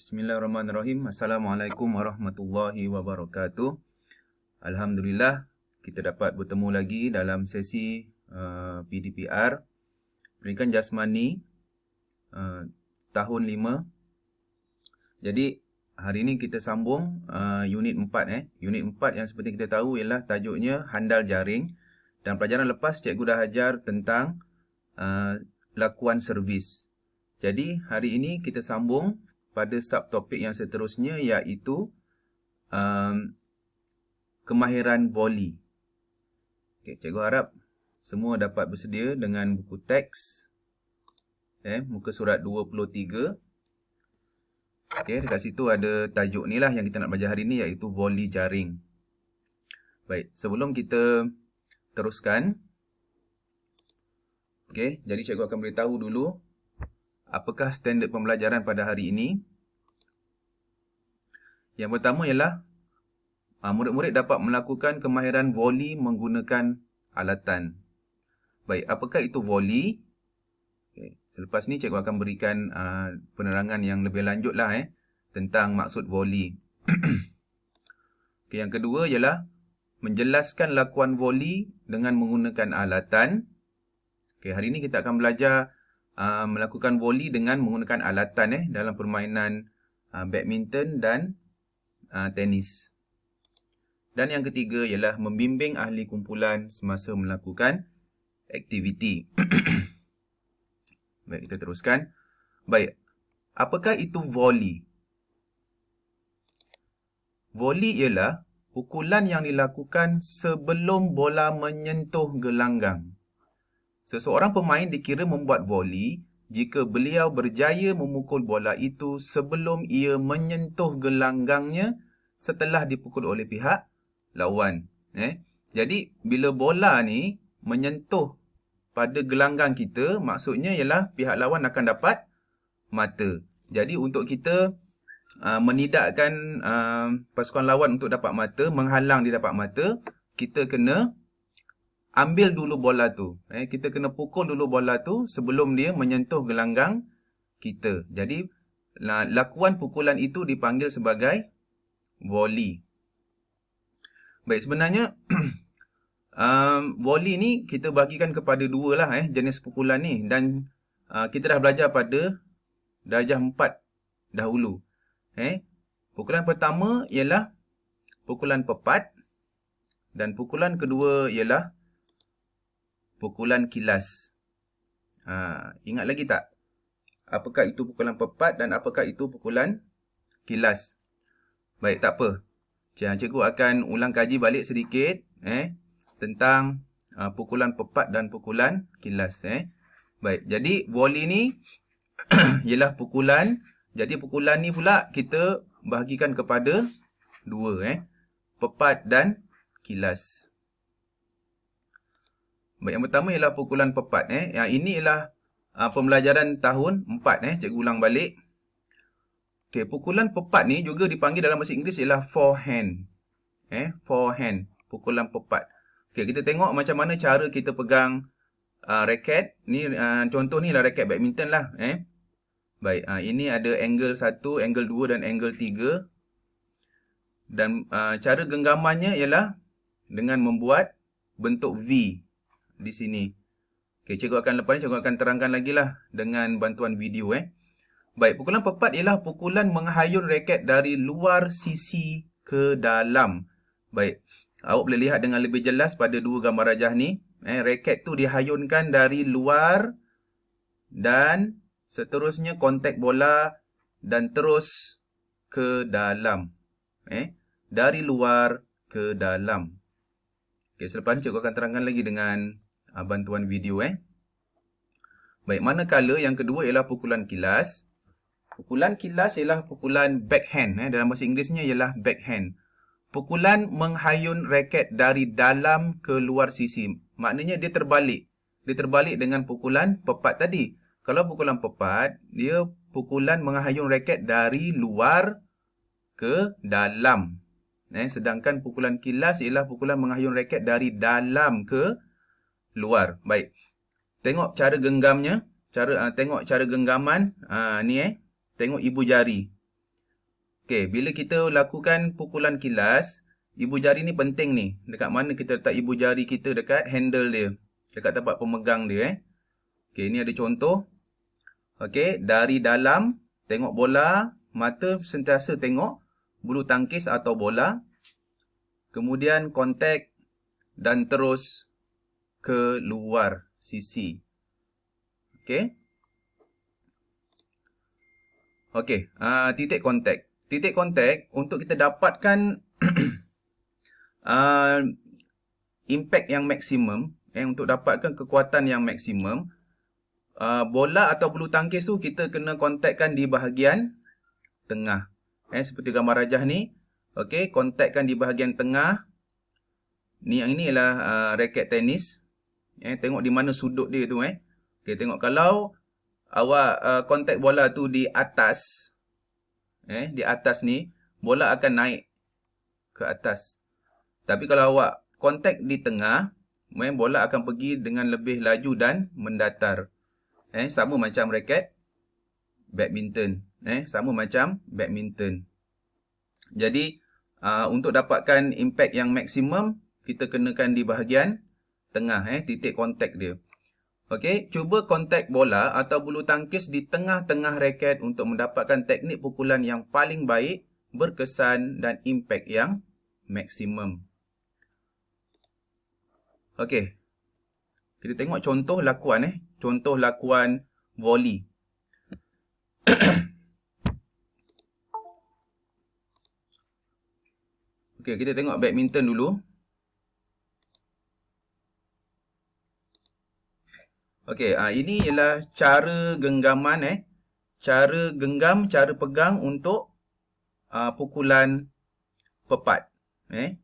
Bismillahirrahmanirrahim. Assalamualaikum warahmatullahi wabarakatuh. Alhamdulillah, kita dapat bertemu lagi dalam sesi PDPR Pendidikan Jasmani tahun 5. Jadi hari ini kita sambung unit 4 Unit 4 yang seperti kita tahu ialah tajuknya handal jaring, dan pelajaran lepas cikgu dah ajar tentang lakuan servis. Jadi hari ini kita sambung pada subtopik yang seterusnya, iaitu kemahiran volley. Okay, cikgu harap semua dapat bersedia dengan buku teks, muka surat 23. Okay, dekat situ ada tajuk ni lah yang kita nak belajar hari ni, iaitu volley jaring. Baik, sebelum kita teruskan, okay, jadi cikgu akan beritahu dulu apakah standard pembelajaran pada hari ini. Yang pertama ialah murid-murid dapat melakukan kemahiran volley menggunakan alatan. Baik, apakah itu volley? Okay. Selepas ni cikgu akan berikan penerangan yang lebih lanjut lah tentang maksud volley. Okay, yang kedua ialah menjelaskan lakuan volley dengan menggunakan alatan. Okay, hari ini kita akan belajar melakukan volley dengan menggunakan alatan dalam permainan badminton dan tenis. Dan yang ketiga ialah membimbing ahli kumpulan semasa melakukan aktiviti. Baik, kita teruskan. Baik, apakah itu volley? Volley ialah pukulan yang dilakukan sebelum bola menyentuh gelanggang. Seseorang pemain dikira membuat volley jika beliau berjaya memukul bola itu sebelum ia menyentuh gelanggangnya setelah dipukul oleh pihak lawan. Jadi, bila bola ni menyentuh pada gelanggang kita, maksudnya ialah pihak lawan akan dapat mata. Jadi, untuk kita menidakkan pasukan lawan untuk dapat mata, menghalang dia dapat mata, kita kena ambil dulu bola tu. Kita kena pukul dulu bola tu sebelum dia menyentuh gelanggang kita. Jadi, lakuan pukulan itu dipanggil sebagai volley. Baik, sebenarnya volley ni kita bagikan kepada dua lah jenis pukulan ni. Dan kita dah belajar pada darjah 4 dahulu. Pukulan pertama ialah pukulan pepat. Dan pukulan kedua ialah pukulan kilas. Ingat lagi tak? Apakah itu pukulan pepat dan apakah itu pukulan kilas? Baik, tak apa. Cikgu akan ulang kaji balik sedikit tentang pukulan pepat dan pukulan kilas. Baik, jadi volley ni ialah pukulan. Jadi pukulan ni pula kita bahagikan kepada dua, pepat dan kilas. Baik, yang pertama ialah pukulan pepat. Yang ini ialah pembelajaran tahun 4. Cikgu ulang balik. Okay, pukulan pepat ni juga dipanggil dalam bahasa Inggeris ialah forehand. Forehand, pukulan pepat. Okay, kita tengok macam mana cara kita pegang raket. Ni contoh ni lah raket badminton lah. Baik, ini ada angle 1, angle 2 dan angle 3. Dan cara genggamannya ialah dengan membuat bentuk V di sini. Okay, cikgu akan lepas ni cikgu akan terangkan lagi lah dengan bantuan video. Baik, pukulan pepat ialah pukulan menghayun raket dari luar sisi ke dalam. Baik, awak boleh lihat dengan lebih jelas pada dua gambar rajah ni. Raket tu dihayunkan dari luar dan seterusnya kontak bola dan terus ke dalam. Dari luar ke dalam. Okay, selepas ni cikgu akan terangkan lagi dengan bantuan video. Baik, manakala yang kedua ialah pukulan kilas. Pukulan kilas ialah pukulan backhand. Dalam bahasa Inggerisnya ialah backhand. Pukulan menghayun raket dari dalam ke luar sisi. Maknanya dia terbalik. Dia terbalik dengan pukulan pepat tadi. Kalau pukulan pepat, dia pukulan menghayun raket dari luar ke dalam. Sedangkan pukulan kilas ialah pukulan menghayun raket dari dalam ke luar. Baik. Tengok cara genggamnya. Tengok cara genggaman. Ni Tengok ibu jari. Okey, bila kita lakukan pukulan kilas, ibu jari ni penting ni. Dekat mana kita letak ibu jari kita dekat handle dia. Dekat tempat pemegang dia Okey, ni ada contoh. Okey, dari dalam tengok bola, mata sentiasa tengok bulu tangkis atau bola. Kemudian kontak dan terus ke luar sisi. Okey. Okey, titik kontak. Titik kontak untuk kita dapatkan impact yang maksimum, untuk dapatkan kekuatan yang maksimum, bola atau bulu tangkis tu kita kena kontakkan di bahagian tengah. Seperti gambar rajah ni. Okey, kontakkan di bahagian tengah. Ni yang ini ialah raket tenis. Tengok di mana sudut dia tu. Okey, tengok kalau awak kontak bola tu di atas. Di atas ni, bola akan naik ke atas. Tapi kalau awak kontak di tengah, bola akan pergi dengan lebih laju dan mendatar. Sama macam raket badminton. Sama macam badminton. Jadi, untuk dapatkan impact yang maksimum, kita kenakan di bahagian tengah, titik kontak dia. Okey, cuba kontak bola atau bulu tangkis di tengah-tengah raket untuk mendapatkan teknik pukulan yang paling baik, berkesan dan impact yang maksimum. Okey. Kita tengok contoh lakuan Contoh lakuan volley. Okey, kita tengok badminton dulu. Okey, ini ialah cara genggaman cara genggam, cara pegang untuk pukulan pepat. Okey,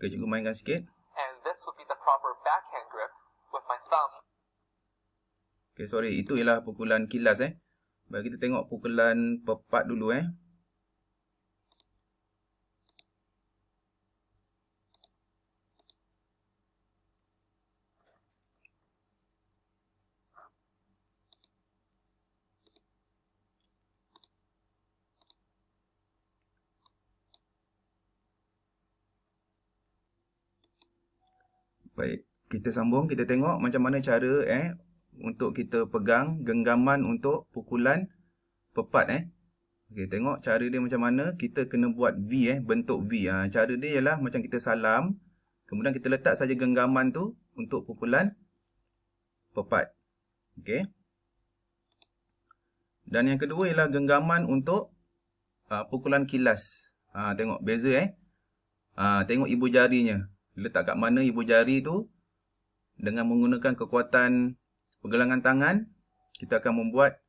cikgu mainkan sikit. And this would be the proper backhand grip with my thumb. Okey, sorry, itu ialah pukulan kilas Baik, kita tengok pukulan pepat dulu Baik, kita sambung, kita tengok macam mana cara untuk kita pegang genggaman untuk pukulan pepat Okey, tengok cara dia macam mana. Kita kena buat V bentuk V. Cara dia ialah macam kita salam, kemudian kita letak saja genggaman tu untuk pukulan pepat. Okey. Dan yang kedua ialah genggaman untuk pukulan kilas. Tengok beza tengok ibu jarinya. Letak kat mana ibu jari tu, dengan menggunakan kekuatan pergelangan tangan, kita akan membuat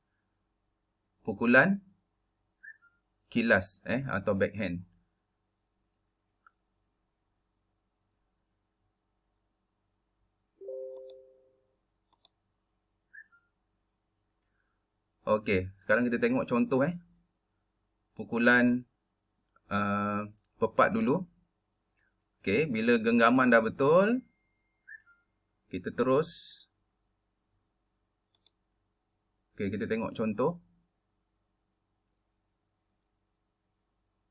pukulan kilas atau backhand. Okey, sekarang kita tengok contoh pukulan pepat dulu. Okey, bila genggaman dah betul, kita terus. Okey, kita tengok contoh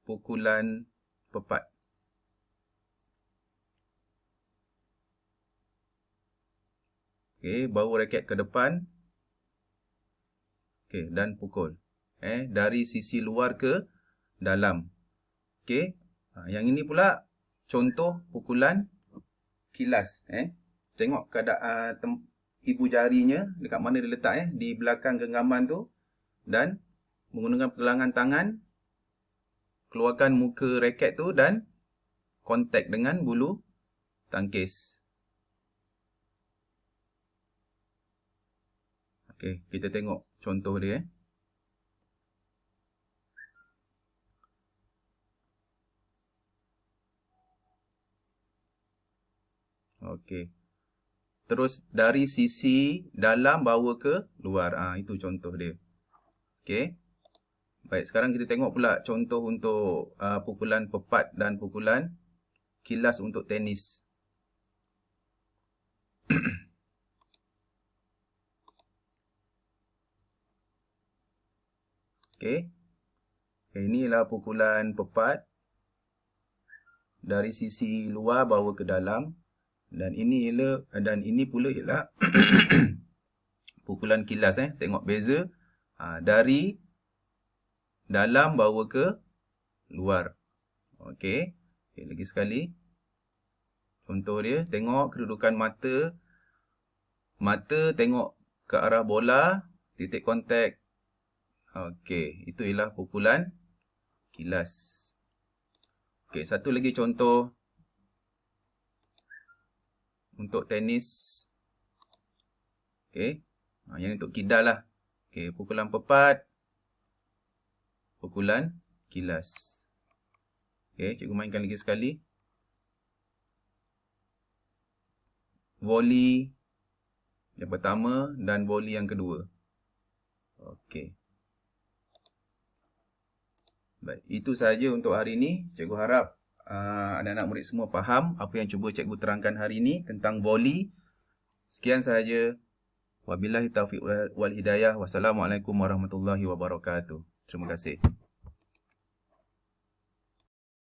pukulan pepat. Okey, bawa raket ke depan. Okey, dan pukul. Dari sisi luar ke dalam. Okey, yang ini pula contoh pukulan kilas. Tengok keadaan ibu jarinya, dekat mana dia letak di belakang genggaman tu. Dan menggunakan pergelangan tangan, keluarkan muka raket tu dan kontak dengan bulu tangkis. Okey, kita tengok contoh dia Okey. Terus dari sisi dalam bawa ke luar. Itu contoh dia. Okey. Baik, sekarang kita tengok pula contoh untuk pukulan pepat dan pukulan kilas untuk tenis. Okey. Ini ialah pukulan pepat dari sisi luar bawa ke dalam, dan ini pula ialah pukulan kilas. Tengok beza. Dari dalam bawa ke luar. Okey. Lagi sekali. Contoh dia, tengok kedudukan mata. Mata tengok ke arah bola, titik kontak. Okey, itu ialah pukulan kilas. Okey, satu lagi contoh untuk tenis. Okey. Yang untuk kidal lah. Okey, pukulan pepat, pukulan kilas. Okey, cikgu mainkan lagi sekali. Volley yang pertama dan volley yang kedua. Okey. Baik, itu sahaja untuk hari ini. Cikgu harap anak-anak murid semua faham apa yang cuba cikgu terangkan hari ini tentang volley. Sekian sahaja. Wabillahi taufiq wal hidayah. Wassalamualaikum warahmatullahi wabarakatuh. Terima kasih.